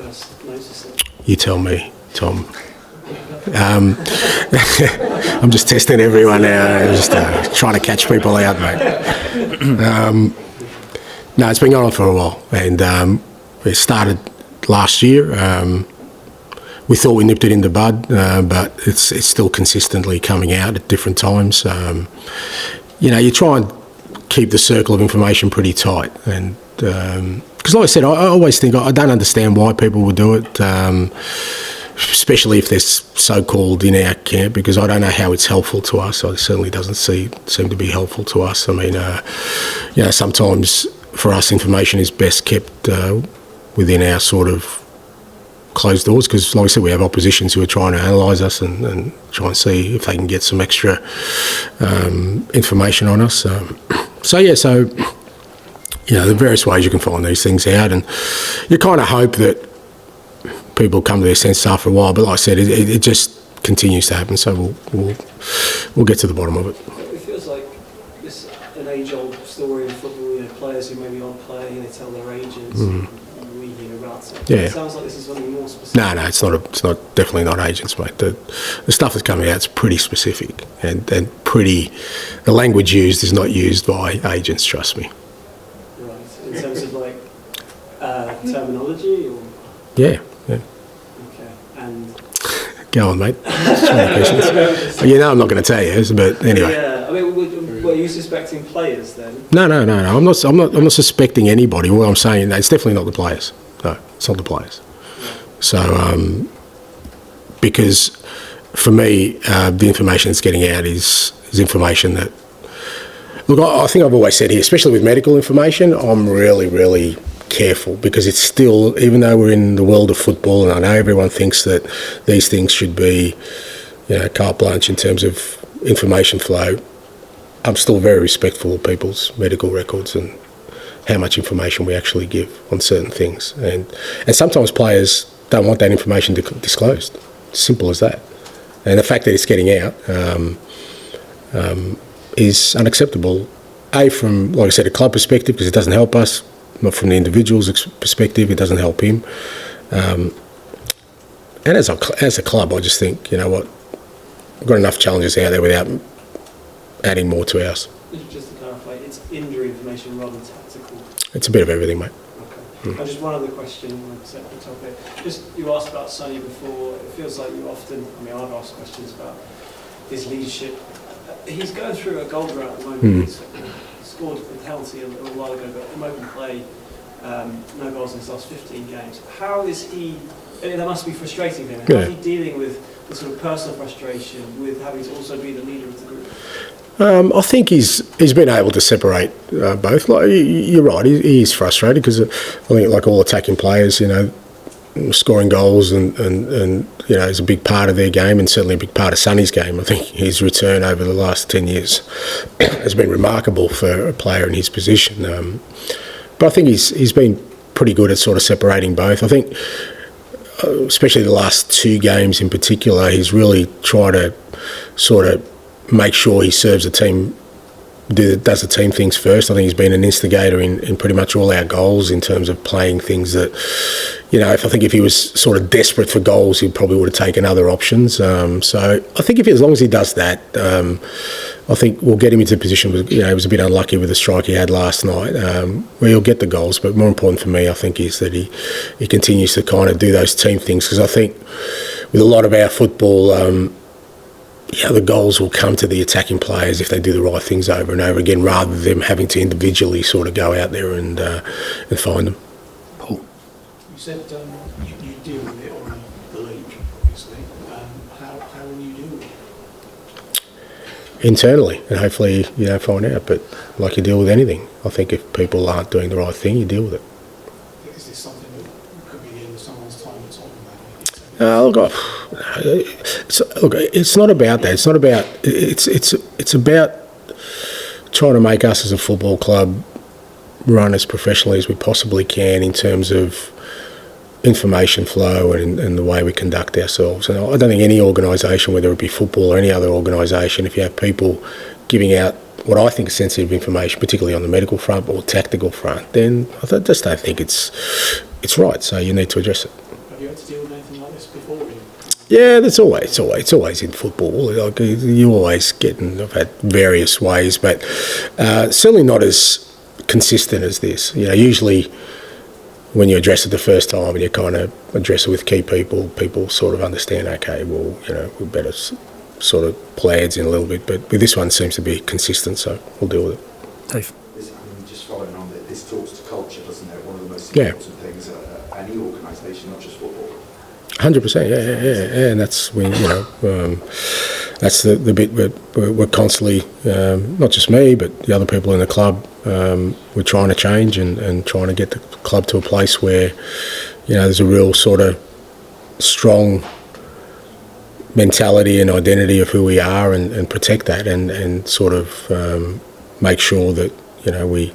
first noticed it? You tell me, Tom. I'm just testing everyone now. I'm just trying to catch people out, mate. No, it's been going on for a while, and it started last year. We thought we nipped it in the bud, but it's still consistently coming out at different times. You try and keep the circle of information pretty tight, and because like I said, I always think I don't understand why people would do it, especially if they're so-called in our camp, because I don't know how it's helpful to us. It certainly doesn't seem to be helpful to us. I mean, sometimes for us information is best kept within our sort of closed doors, because like I said, we have oppositions who are trying to analyse us and try and see if they can get some extra information on us. There are various ways you can find these things out, and you kind of hope that people come to their senses after a while, but like I said, it just continues to happen, so we'll get to the bottom of it. It feels like this an age-old story of football, players who maybe aren't playing, they tell their agents, and we hear about it. Yeah. It sounds like this is something more specific. No, it's not. Definitely not agents, mate. The stuff that's coming out is pretty specific, and pretty. The language used is not used by agents. Trust me. Right. In terms of like terminology, or yeah. Okay. And go on, mate. I'm not going to tell you, but anyway. Yeah. I mean, were you suspecting players then? No. I'm not suspecting anybody. What I'm saying, it's definitely not the players. No, it's not the players. So, because for me, the information that's getting out is information that. Look, I think I've always said here, especially with medical information, I'm really, really careful, because it's still, even though we're in the world of football, and I know everyone thinks that these things should be, carte blanche in terms of information flow, I'm still very respectful of people's medical records and how much information we actually give on certain things. And sometimes players don't want that information disclosed. Simple as that. And the fact that it's getting out is unacceptable. From, like I said, a club perspective, because it doesn't help us. Not from the individual's perspective, it doesn't help him. And as a club, I just think, you know what, we've got enough challenges out there without adding more to ours. Just to clarify, it's injury information rather than tactical? It's a bit of everything, mate. Okay. And just one other question on a separate topic. Just, you asked about Sonny before. It feels like you often, I've asked questions about his leadership. He's going through a goal drought at the moment. He's scored a penalty a little while ago, but in open play, no goals in his last 15 games. How is he, that must be frustrating for him, how is he dealing with the sort of personal frustration with having to also be the leader of the group? I think he's been able to separate both. Like, you're right, he is frustrated, because I think, like all attacking players, scoring goals and is a big part of their game, and certainly a big part of Sonny's game. I think his return over the last 10 years has been remarkable for a player in his position. But I think he's been pretty good at sort of separating both. I think, especially the last two games in particular, he's really tried to sort of make sure he serves the team, does the team things first. I think he's been an instigator in pretty much all our goals, in terms of playing things that, if he was sort of desperate for goals, he probably would have taken other options. So I think as long as he does that, I think we'll get him into a position where, he was a bit unlucky with the strike he had last night, where he'll get the goals. But more important for me, I think, is that he continues to kind of do those team things, because I think with a lot of our football, the goals will come to the attacking players if they do the right things over and over again, rather than them having to individually sort of go out there and find them. Paul, you said you deal with it on the league, obviously. How will you deal with it? Internally, and hopefully you don't find out. But like you deal with anything, I think if people aren't doing the right thing, you deal with it. Is this something that could be in someone's time to talk about? It's not about that. It's not about. It's about trying to make us as a football club run as professionally as we possibly can in terms of information flow and the way we conduct ourselves. And I don't think any organisation, whether it be football or any other organisation, if you have people giving out what I think is sensitive information, particularly on the medical front or tactical front, then I just don't think it's right. So you need to address it. you had to deal with anything like this before? Yeah, it's always in football. Like you always get, and I've had various ways, but certainly not as consistent as this. You know, usually when you address it the first time and you kind of address it with key people, people sort of understand. Okay, well, you know, we better sort of play heads in a little bit. But with this one, it seems to be consistent, so we'll deal with it. Dave. Just following on that, this talks to culture, doesn't it? One of the most important things at any organisation, not just football. 100%, yeah, and that's when that's the bit we're constantly, not just me, but the other people in the club, we're trying to change and trying to get the club to a place where, you know, there's a real sort of strong mentality and identity of who we are, and protect that, and sort of make sure that, you know, we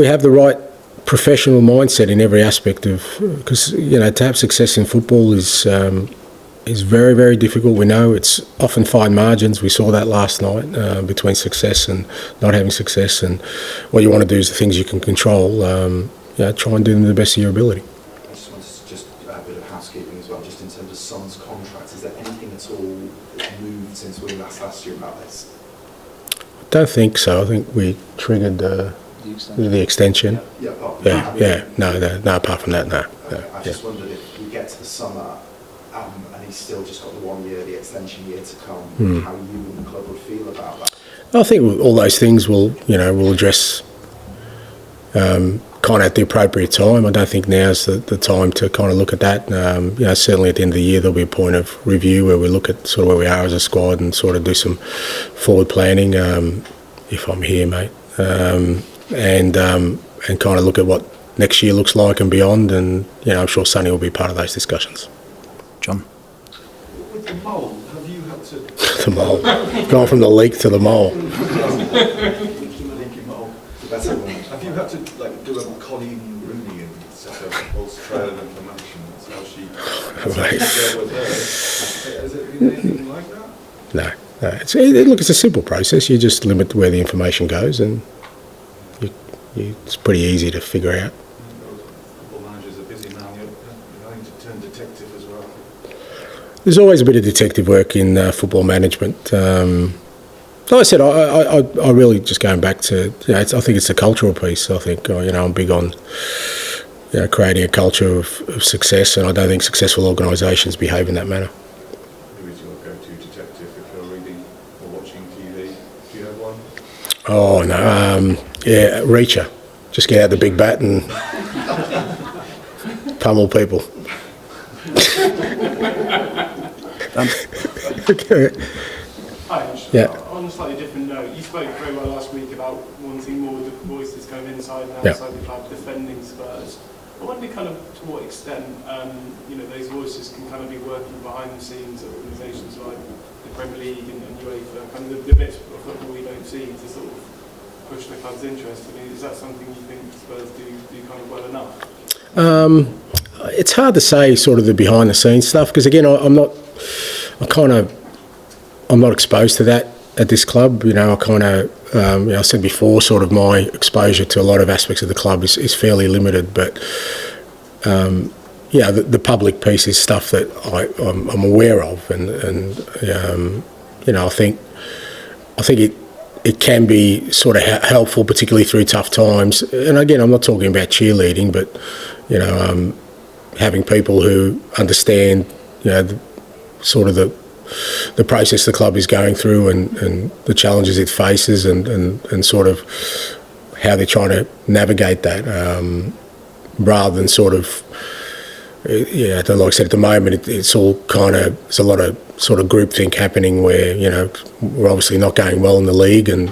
have the right professional mindset in every aspect of, because, you know, to have success in football is very, very difficult. We know it's often fine margins. We saw that last night between success and not having success, and what you want to do is the things you can control. You know, try and do them to the best of your ability. I just wanted to just a bit of housekeeping as well, just in terms of Son's contract. Is there anything at all that's moved since we last asked you about this? I don't think so. I think we triggered the extension. No, apart from that, no. I just wondered if we get to the summer and he's still just got the 1 year, the extension year to come, how you and the club would feel about that? I think all those things we'll address kind of at the appropriate time. I don't think now's the time to kind of look at that. You know, certainly at the end of the year there'll be a point of review where we look at sort of where we are as a squad and sort of do some forward planning. If I'm here, mate. And kind of look at what next year looks like and beyond, and, you know, I'm sure Sonny will be part of those discussions. John. With the mole, have you had to... The mole. Gone from the leak to the mole. Leaky mole. That's a woman. Have you had to do a Colleen Rooney and set a false trail of information? That's how she dealt with her. Has it been anything like that? No. It's a simple process. You just limit where the information goes, and it's pretty easy to figure out. Football managers are busy now. You're having to turn detective as well. There's always a bit of detective work in football management. Like I said, I really just going back to, you know, I think it's a cultural piece. I think, you know, I'm big on, you know, creating a culture of success, and I don't think successful organisations behave in that manner. Who is your go-to detective if you're reading or watching TV? Do you have one? Oh, no. Reacher. Just get out the big bat and pummel people. Okay. Hi, Ange. Yeah. On a slightly different note, you spoke very well last week about wanting more voices kind of inside and outside the club defending Spurs. I wonder kind of to what extent, you know, those voices can kind of be working behind the scenes at organisations like the Premier League and UEFA, kind of the bits of football we don't see to sort of push the club's interest. I mean, is that something you think Spurs do kind of well enough? It's hard to say sort of the behind the scenes stuff, because again, I'm not exposed to that at this club. You know, you know, I said before, sort of my exposure to a lot of aspects of the club is fairly limited, but yeah, the public piece is stuff that I'm aware of, and you know, I think it can be sort of helpful, particularly through tough times. And again, I'm not talking about cheerleading, but, you know, having people who understand, you know, sort of the process the club is going through and the challenges it faces and sort of how they're trying to navigate that, rather than sort of, yeah, like I said, at the moment it's all kind of, there's a lot of sort of groupthink happening where, you know, we're obviously not going well in the league, and,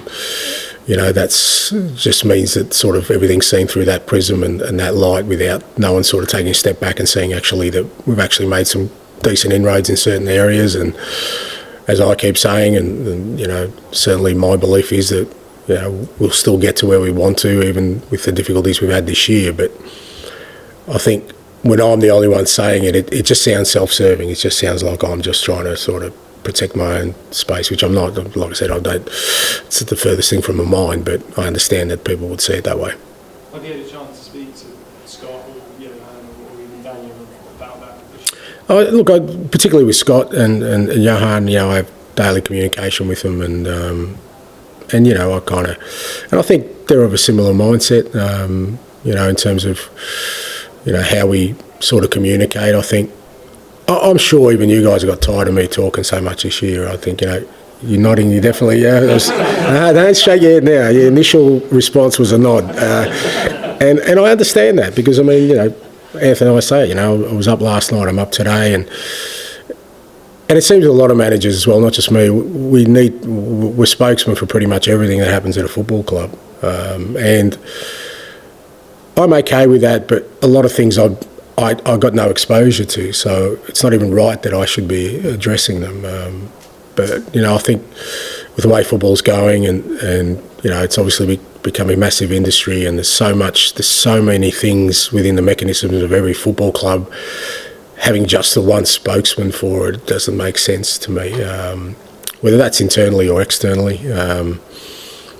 you know, that's just means that sort of everything's seen through that prism and that light, without no one sort of taking a step back and seeing actually that we've actually made some decent inroads in certain areas. And as I keep saying, and you know, certainly my belief is that, you know, we'll still get to where we want to, even with the difficulties we've had this year. But I think when I'm the only one saying it, it just sounds self-serving. It just sounds like I'm just trying to sort of protect my own space, which I'm not. Like I said, it's the furthest thing from my mind, but I understand that people would see it that way. Have you had a chance to speak to Scott or, you know, or even Daniel about that issue? Look, particularly with Scott and Johan, you know, I have daily communication with them, and you know, I think they're of a similar mindset, you know, in terms of, you know, how we sort of communicate. I think, I'm sure even you guys got tired of me talking so much this year. I think, you know, you're nodding, you definitely, yeah. Don't shake your head now. Your initial response was a nod. And I understand that, because, I mean, you know, Anthony and I say, you know, I was up last night, I'm up today, and it seems a lot of managers as well, not just me, we're spokesmen for pretty much everything that happens at a football club. And I'm okay with that, but a lot of things I got no exposure to, so it's not even right that I should be addressing them. But, you know, I think with the way football's going, and you know, it's obviously becoming a massive industry, and there's so many things within the mechanisms of every football club. Having just the one spokesman for it doesn't make sense to me, whether that's internally or externally.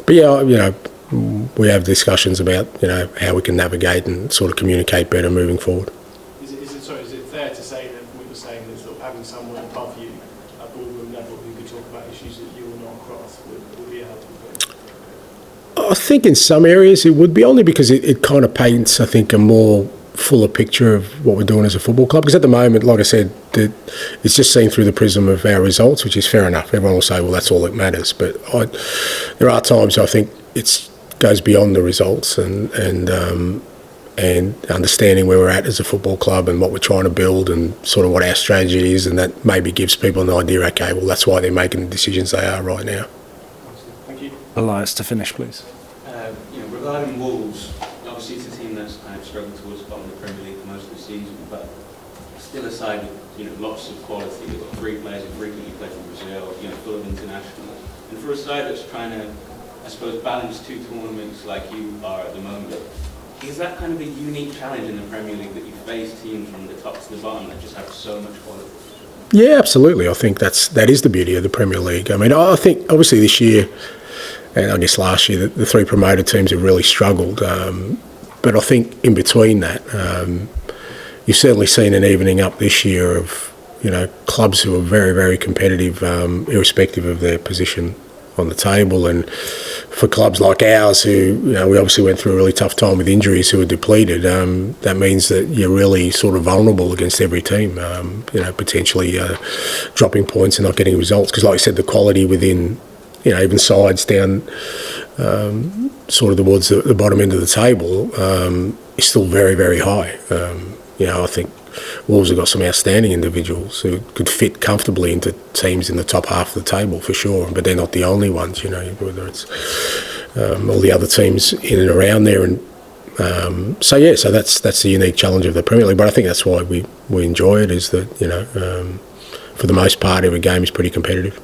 But yeah, you know, we have discussions about, you know, how we can navigate and sort of communicate better moving forward. Is it fair to say that what you're saying is sort of having someone above you at boardroom level who could talk about issues that you will not cross would be a helpful thing? I think in some areas it would be, only because it kind of paints, I think, a more fuller picture of what we're doing as a football club. Because at the moment, like I said, it's just seen through the prism of our results, which is fair enough. Everyone will say, well, that's all that matters. But there are times I think it goes beyond the results, and understanding where we're at as a football club and what we're trying to build and sort of what our strategy is, and that maybe gives people an idea, okay, well, that's why they're making the decisions they are right now. Thank you. Elias, to finish, please. You know, regarding Wolves, obviously it's a team that's kind of struggled towards the bottom of the Premier League for most of the season, but still aside with, you know, lots of quality, they've got 3 players who frequently play for Brazil, you know, full of internationals. And for a side that's trying to, I suppose, balance 2 tournaments like you are at the moment, is that kind of a unique challenge in the Premier League, that you face teams from the top to the bottom that just have so much quality? Yeah, absolutely. I think that is the beauty of the Premier League. I mean, I think obviously this year, and I guess last year, the 3 promoted teams have really struggled. But I think in between that, you've certainly seen an evening up this year of, you know, clubs who are very, very competitive, irrespective of their position on the table. And for clubs like ours, who, you know, we obviously went through a really tough time with injuries, who are depleted, that means that you're really sort of vulnerable against every team, you know, potentially dropping points and not getting results. Because like I said, the quality within, you know, even sides down sort of towards the bottom end of the table is still very, very high. You know, I think Wolves have got some outstanding individuals who could fit comfortably into teams in the top half of the table for sure, but they're not the only ones, you know, whether it's all the other teams in and around there. And so that's the unique challenge of the Premier League. But I think that's why we enjoy it, is that, you know, for the most part, every game is pretty competitive.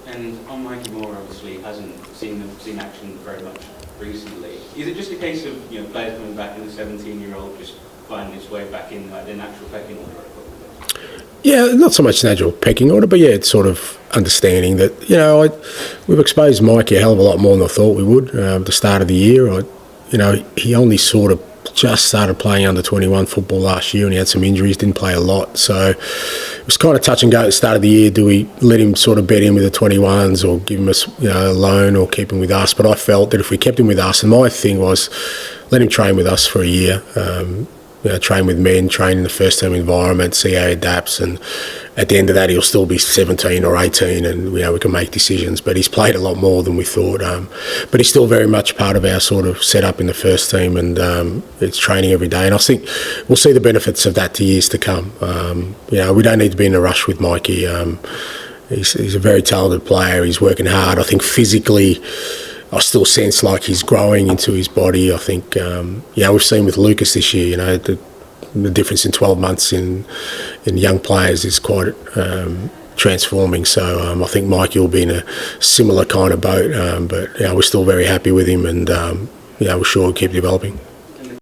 And on Mikey Moore, obviously, hasn't seen action very much recently. Is it just a case of, you know, players coming back in the 17-year-old just finding its way back in like the natural pecking order? Yeah, not so much natural pecking order, but yeah, it's sort of understanding that, you know, we've exposed Mikey a hell of a lot more than I thought we would at the start of the year. You know, he only sort of just started playing under 21 football last year, and he had some injuries, didn't play a lot. So it was kind of touch and go at the start of the year. Do we let him sort of bet in with the 21s, or give him a, you know, a loan, or keep him with us? But I felt that if we kept him with us, and my thing was let him train with us for a year, you know, train with men, train in the first-team environment, see how he adapts, and at the end of that, he'll still be 17 or 18, and, you know, we can make decisions. But he's played a lot more than we thought. But he's still very much part of our sort of setup in the first team, and it's training every day. And I think we'll see the benefits of that to years to come. You know, we don't need to be in a rush with Mikey. He's a very talented player. He's working hard. I think physically, I still sense like he's growing into his body. I think, yeah, we've seen with Lucas this year, you know, the difference in 12 months in young players is quite transforming. So I think Mikey will be in a similar kind of boat, but, you know, we're still very happy with him, and, you know, we're sure we'll keep developing.